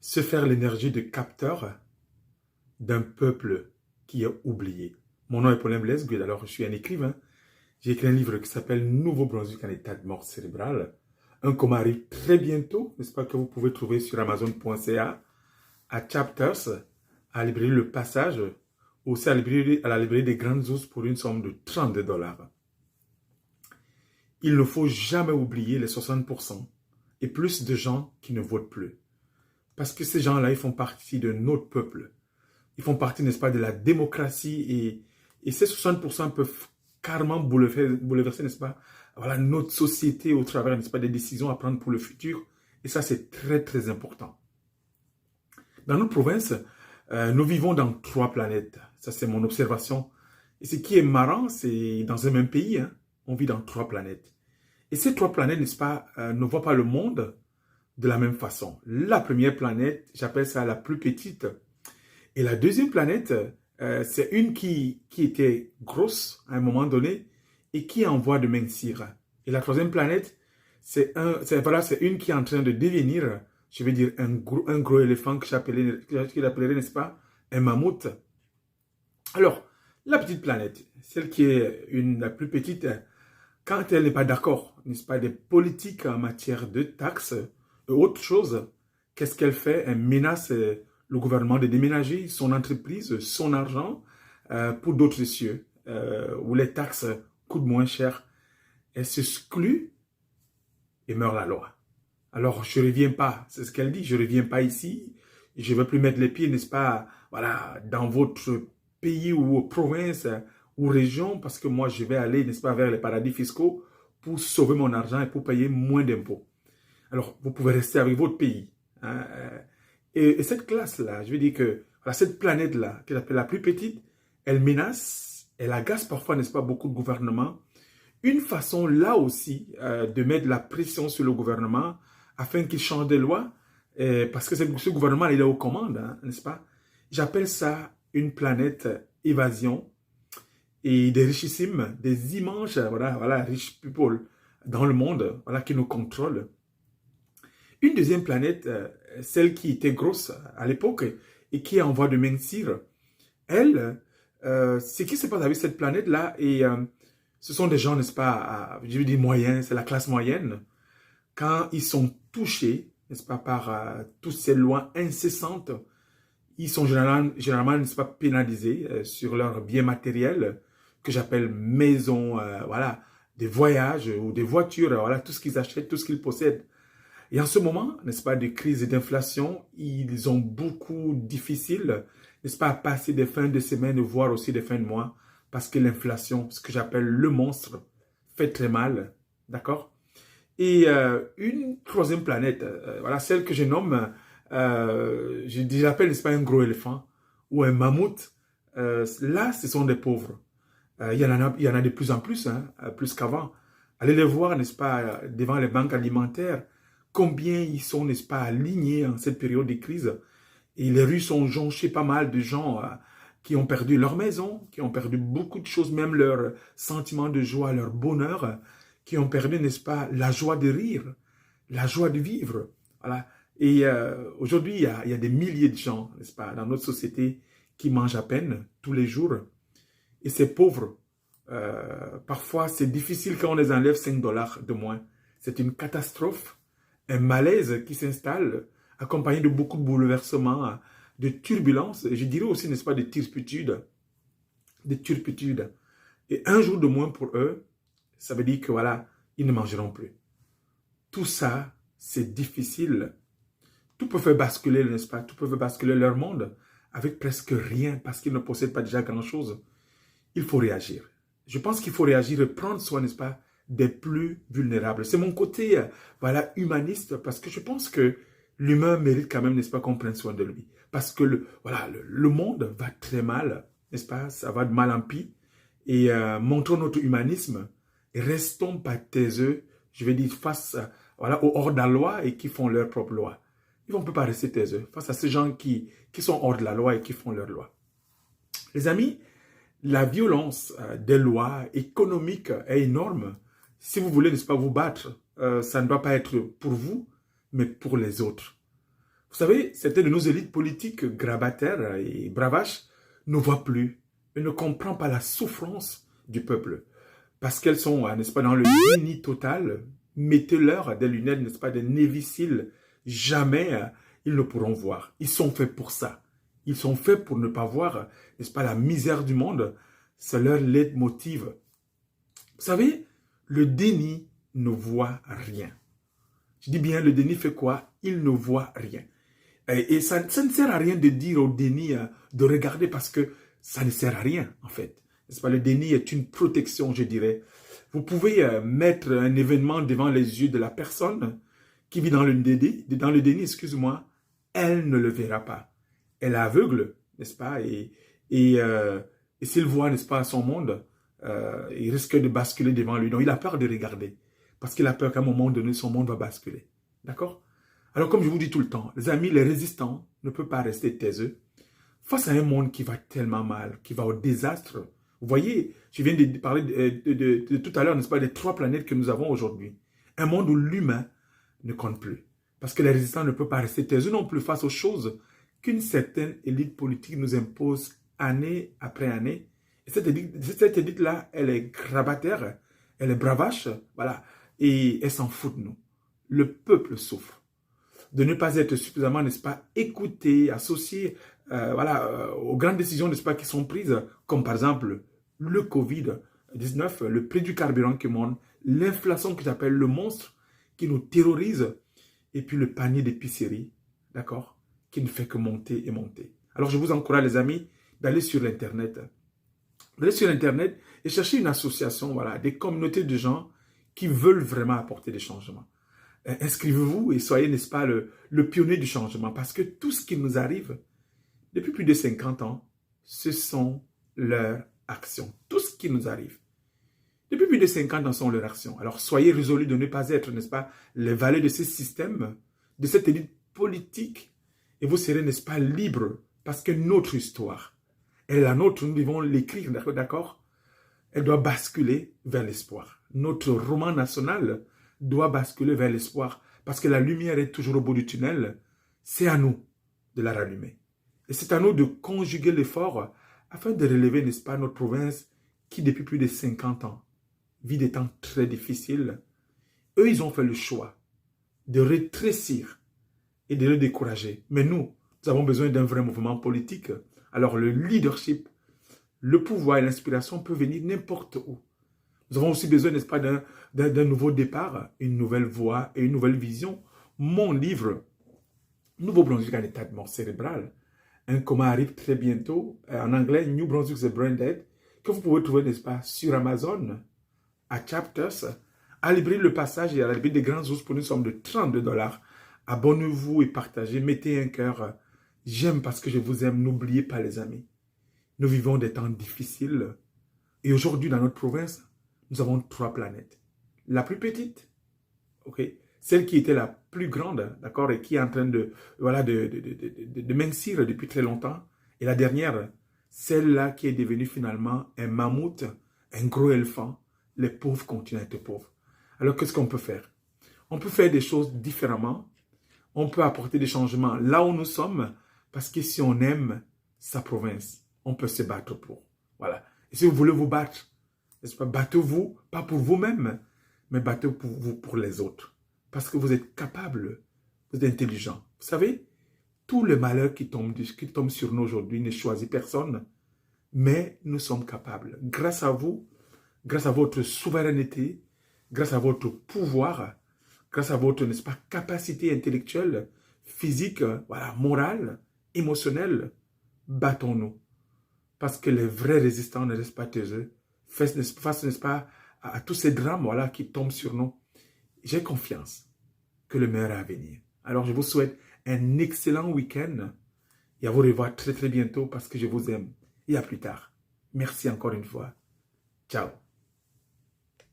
se faire l'énergie de capteur d'un peuple qui est oublié. Mon nom est Paulin Blaise, alors je suis un écrivain. J'ai écrit un livre qui s'appelle Nouveau-Brunswick en état de mort cérébrale. Un coma arrive très bientôt, n'est-ce pas, que vous pouvez trouver sur Amazon.ca, à Chapters, à la librairie Le Passage, aussi à la librairie des Grandes Ours pour une somme de 32 $. Il ne faut jamais oublier les 60% et plus de gens qui ne votent plus. Parce que ces gens-là, ils font partie de notre peuple. Ils font partie, n'est-ce pas, de la démocratie et ces 60% peuvent carrément bouleverser, n'est-ce pas, voilà, notre société au travers, n'est-ce pas, des décisions à prendre pour le futur. Et ça, c'est très, très important. Dans notre province, nous vivons dans 3 planètes. Ça, c'est mon observation. Et ce qui est marrant, c'est dans un même pays, hein, on vit dans 3 planètes. Et ces 3 planètes, n'est-ce pas, ne voient pas le monde de la même façon. La première planète, j'appelle ça la plus petite. Et la deuxième planète, c'est une qui était grosse à un moment donné et qui est en voie de mincir. Et la troisième planète, c'est une qui est en train de devenir, je vais dire, un gros éléphant qu'il appellerait, n'est-ce pas, un mammouth. Alors, la petite planète, celle qui est la plus petite, quand elle n'est pas d'accord, n'est-ce pas, des politiques en matière de taxes et autre chose, qu'est-ce qu'elle fait? Elle menace le gouvernement de déménager son entreprise, son argent pour d'autres cieux, où les taxes coûtent moins cher. Elle s'exclut et meurt la loi. Alors, je ne reviens pas, c'est ce qu'elle dit, je ne reviens pas ici, je ne veux plus mettre les pieds, n'est-ce pas, voilà, dans votre pays ou province ou région, parce que moi, je vais aller, n'est-ce pas, vers les paradis fiscaux pour sauver mon argent et pour payer moins d'impôts. Alors, vous pouvez rester avec votre pays. Hein, et cette classe-là, je veux dire que voilà, cette planète-là, qu'elle appelle la plus petite, elle menace, elle agace parfois, n'est-ce pas, beaucoup de gouvernements. Une façon, là aussi, de mettre la pression sur le gouvernement afin qu'il change des lois, parce que ce gouvernement, il est aux commandes, hein, n'est-ce pas? J'appelle ça une planète évasion et des richissimes, des immenses, voilà, rich people dans le monde, voilà, qui nous contrôlent. Une deuxième planète, celle qui était grosse à l'époque et qui est en voie de mincir, elle, ce qui se passe avec cette planète-là, et ce sont des gens, n'est-ce pas, je veux dire moyens, c'est la classe moyenne, quand ils sont touchés, n'est-ce pas, par toutes ces lois incessantes, ils sont généralement n'est-ce pas, pénalisés sur leurs biens matériels, que j'appelle maison, voilà, des voyages ou des voitures, voilà, tout ce qu'ils achètent, tout ce qu'ils possèdent. Et en ce moment, n'est-ce pas, de crise et d'inflation, ils ont beaucoup difficile, n'est-ce pas, à passer des fins de semaine, voire aussi des fins de mois, parce que l'inflation, ce que j'appelle le monstre, fait très mal, d'accord? Et une troisième planète, voilà, celle que je nomme, je l'appelle, n'est-ce pas, un gros éléphant ou un mammouth, là, ce sont des pauvres. Il y en a de plus en plus, hein, plus qu'avant. Allez les voir, n'est-ce pas, devant les banques alimentaires, combien ils sont, n'est-ce pas, alignés en cette période de crise. Et les rues sont jonchées pas mal de gens qui ont perdu leur maison, qui ont perdu beaucoup de choses, même leur sentiment de joie, leur bonheur, qui ont perdu, n'est-ce pas, la joie de rire, la joie de vivre. Voilà. Et aujourd'hui, il y a des milliers de gens, n'est-ce pas, dans notre société qui mangent à peine tous les jours. Et ces pauvres, parfois, c'est difficile quand on les enlève 5 $ de moins. C'est une catastrophe, un malaise qui s'installe, accompagné de beaucoup de bouleversements, de turbulences, et je dirais aussi, n'est-ce pas, de turpitudes. Et un jour de moins pour eux, ça veut dire que voilà, ils ne mangeront plus. Tout ça, c'est difficile. Tout peut faire basculer, n'est-ce pas? Tout peut faire basculer leur monde avec presque rien parce qu'ils ne possèdent pas déjà grand-chose. Il faut réagir. Je pense qu'il faut réagir et prendre soin, n'est-ce pas, des plus vulnérables. C'est mon côté, voilà, humaniste, parce que je pense que l'humain mérite quand même, n'est-ce pas, qu'on prenne soin de lui. Parce que le monde va très mal, n'est-ce pas, ça va de mal en pis. Et montrons notre humanisme et restons pas taiseux, je vais dire, face voilà, aux hors-la-loi et qui font leur propre loi. On ne peut pas rester taiseux face à ces gens qui sont hors de la loi et qui font leur loi. Les amis, la violence des lois économiques est énorme. Si vous voulez, n'est-ce pas, vous battre, ça ne doit pas être pour vous, mais pour les autres. Vous savez, certaines de nos élites politiques grabataires et bravaches ne voient plus et ne comprennent pas la souffrance du peuple. Parce qu'elles sont, n'est-ce pas, dans le déni total. Mettez-leur des lunettes, n'est-ce pas, des nez viciles. Jamais ils ne pourront voir. Ils sont faits pour ça. Ils sont faits pour ne pas voir, n'est-ce pas, la misère du monde. C'est leur leitmotiv. Vous savez, le déni ne voit rien. Je dis bien, le déni fait quoi? Il ne voit rien. Et ça ne sert à rien de dire au déni de regarder parce que ça ne sert à rien, en fait. N'est-ce pas? Le déni est une protection, je dirais. Vous pouvez mettre un événement devant les yeux de la personne qui vit dans le déni, excuse-moi, elle ne le verra pas. Elle est aveugle, n'est-ce pas? Et s'il voit, n'est-ce pas, son monde, il risque de basculer devant lui. Donc, il a peur de regarder. Parce qu'il a peur qu'à un moment donné, son monde va basculer. D'accord? Alors, comme je vous dis tout le temps, les amis, les résistants ne peuvent pas rester taiseux face à un monde qui va tellement mal, qui va au désastre. Vous voyez, je viens de parler de tout à l'heure, n'est-ce pas, des 3 planètes que nous avons aujourd'hui. Un monde où l'humain ne compte plus. Parce que les résistants ne peuvent pas rester taiseux non plus face aux choses qu'une certaine élite politique nous impose année après année. Et cette élite-là, elle est grabataire, elle est bravache, voilà, et elle s'en fout de nous. Le peuple souffre de ne pas être suffisamment, n'est-ce pas, écouté, associé, aux grandes décisions, n'est-ce pas, qui sont prises, comme par exemple le Covid-19, le prix du carburant qui monte, l'inflation que j'appelle le monstre qui nous terrorise, et puis le panier d'épicerie, d'accord, qui ne fait que monter et monter. Alors je vous encourage, les amis, d'aller sur l'Internet. D'aller sur Internet et chercher une association, voilà, des communautés de gens qui veulent vraiment apporter des changements. Inscrivez-vous et soyez, n'est-ce pas, le pionnier du changement. Parce que tout ce qui nous arrive depuis plus de 50 ans, ce sont leurs actions. Tout ce qui nous arrive depuis plus de 50 ans sont leurs actions. Alors soyez résolus de ne pas être, n'est-ce pas, les valets de ce système, de cette élite politique. Et vous serez, n'est-ce pas, libres. Parce que notre histoire, elle est la nôtre, nous devons l'écrire, d'accord? Elle doit basculer vers l'espoir. Notre roman national doit basculer vers l'espoir. Parce que la lumière est toujours au bout du tunnel. C'est à nous de la rallumer. Et c'est à nous de conjuguer l'effort afin de relever, n'est-ce pas, notre province qui, depuis plus de 50 ans, vit des temps très difficiles. Eux, ils ont fait le choix de rétrécir et de le décourager. Mais nous avons besoin d'un vrai mouvement politique. Alors le leadership, le pouvoir et l'inspiration peuvent venir n'importe où. Nous avons aussi besoin, n'est-ce pas, d'un nouveau départ, une nouvelle voie et une nouvelle vision. Mon livre, Nouveau-Brunswick en état de mort cérébrale, un coma arrive très bientôt, en anglais, New Brunswick the Brain Dead, que vous pouvez trouver, n'est-ce pas, sur Amazon, à Chapters, à la librairie Le Passage et à la librairie des Grands Ours pour une somme de 32$. Abonnez-vous et partagez, mettez un cœur. J'aime parce que je vous aime, n'oubliez pas les amis. Nous vivons des temps difficiles et aujourd'hui dans notre province, nous avons 3 planètes. La plus petite, ok, celle qui était la plus grande, d'accord, et qui est en train de mincir depuis très longtemps. Et la dernière, celle-là qui est devenue finalement un mammouth, un gros éléphant. Les pauvres continuent à être pauvres. Alors qu'est-ce qu'on peut faire? On peut faire des choses différemment. On peut apporter des changements là où nous sommes, parce que si on aime sa province, on peut se battre pour. Voilà. Et si vous voulez vous battre, n'est-ce pas, battez-vous, pas pour vous-même, mais battez-vous pour les autres. Parce que vous êtes capable, vous êtes intelligent. Vous savez, tout le malheur qui tombe sur nous aujourd'hui ne choisit personne, mais nous sommes capables. Grâce à vous, grâce à votre souveraineté, grâce à votre pouvoir, grâce à votre, n'est-ce pas, capacité intellectuelle, physique, voilà, morale, émotionnelle, battons-nous. Parce que les vrais résistants ne restent pas taiseux, face, n'est-ce pas, à tous ces drames, voilà, qui tombent sur nous. J'ai confiance que le meilleur est à venir. Alors, je vous souhaite un excellent week-end et à vous revoir très très bientôt parce que je vous aime. Et à plus tard. Merci encore une fois. Ciao.